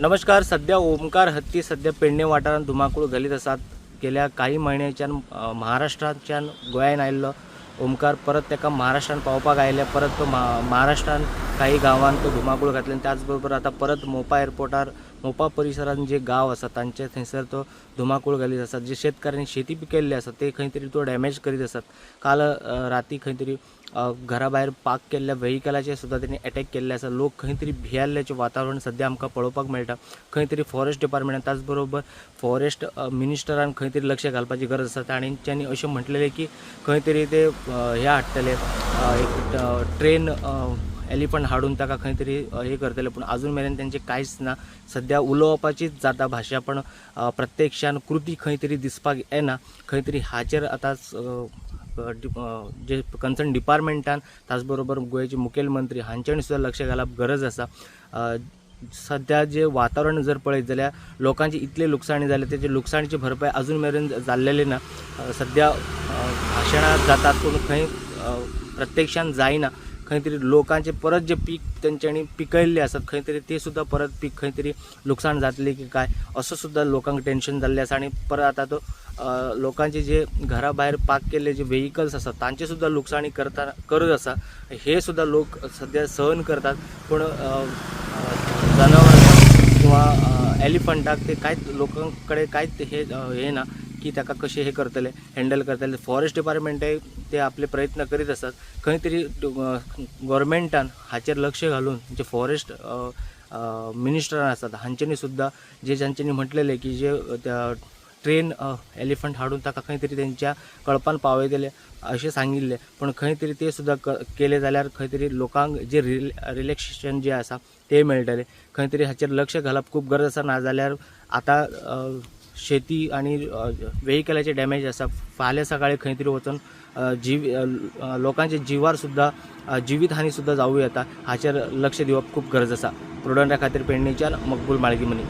नमस्कार. सध्या ओमकार हत्ती सध्या पेडणे वाठारात धुमाकूळ घालीत आसात. गेल्या काही महिन्याच्यान महाराष्ट्राच्यान गोंयान आयिल्लो ओमकार परत ताका महाराष्ट्रान पावपाक आयले. परत तो महाराष्ट्रान काही गांवांत तो धुमाकूळ घातले. त्याचबरोबर आता परत मोपा एअरपोर्टार मोपा परिसरात जे गांव आसा तांचे थंयसर तो धुमाकूळ घालीत आसा. जे शेतकऱ्यांनी शेती पिकयल्ली आसा ते खंय तरी तो डॅमेज करीत आसात. काल राती खंय तरी घरा भायर पार्क केल्ल्या व्हेइकलाचेर सुद्दां तेणी अटॅक केल्ले आसा. लोक खंय तरी भियेल्ल्याचें वातावरण सद्या आमकां पळोवपाक मेळटा. खंय तरी फॉरेस्ट डिपार्टमेंटान त्याच बरोबर फॉरेस्ट मिनिस्टरान खंय तरी लक्ष घालपाची गरज आसा. तांच्यांनी अशें म्हटलेलें की खंय तरी ते हे हाडटले एक ट्रेन एलिफंट हाडून ताका खंय तरी हे करतले. पूण अजून मेरेन तेंचें कांयच ना. सद्या उलोवपाचीच जाता भाशा, पण प्रत्यक्षान कृती खंय तरी दिसपाक येना. खंय तरी हाचेर आतां जे कन्सर्न डिपार्टमेंटान त्याच बरोबर गोंयचे मुखेलमंत्री हांच्यांनी सुद्दां लक्ष घालप गरज आसा. सध्या जे वातावरण जर पळयत जाल्यार लोकांची इतले लुकसाणी जाले, तेजे लुकसाणीची भरपाई अजून मेरेन जाल्लेली ना. सध्या भाशणां जातात पूण खंय प्रत्यक्षान जायना. खंय तरी लोकांचे परत जे पीक तेंच्यांनी पिकयल्ले आसात खंय तरी ते सुद्दां परत पीक खंय तरी लुकसाण जातली की काय असो सुद्दां लोकांक टेन्शन जाल्लें आसा. आनी परत आतां तो लोकांचे जे घरा भायर पार्क केल्ले जे व्हेइकल्स आसात तांचे सुद्दां लुकसाणी करत आसा. हे सुद्दां लोक सध्या सहन करतात. पूण जनावरां किंवा एलिफंटाक ते कांयच लोकां कडेन कांयच हे ना की ताका कशें हे करतले हँडल करतले. फॉरेस्ट डिपार्टमेंटय ते आपले प्रयत्न करीत आसात. खंय तरी गव्हर्मेंटान हाचेर लक्ष घालून जे फॉरेस्ट मिनिस्टर आसात हांच्यांनी सुद्दां जांच्यांनी म्हटलेले की जे ट्रेन एलिफंट हाडून ताका खंय तरी तेंच्या कळपान पावयतले अशें सांगिल्लें. पण खंय तरी ते सुद्दां केले जाल्यार खंय तरी लोकांक जे रिलॅक्सेशन जे आसा ते मेळटले. खंय तरी हाचेर लक्ष घालप खूब गरज आसा. नाजाल्यार आतां शेती आणि व्हेइकलाचे डॅमेज आसा. फाल्यां सकाळी खंय तरी वचून लोकांचे जिवार सुद्दां जिवीत हानी सुद्दां जावं येता. हाचेर लक्ष दिवप खूब गरज आसा. प्रुडंटा खातीर पेडणेच्यान मकबूल माळगी मनी.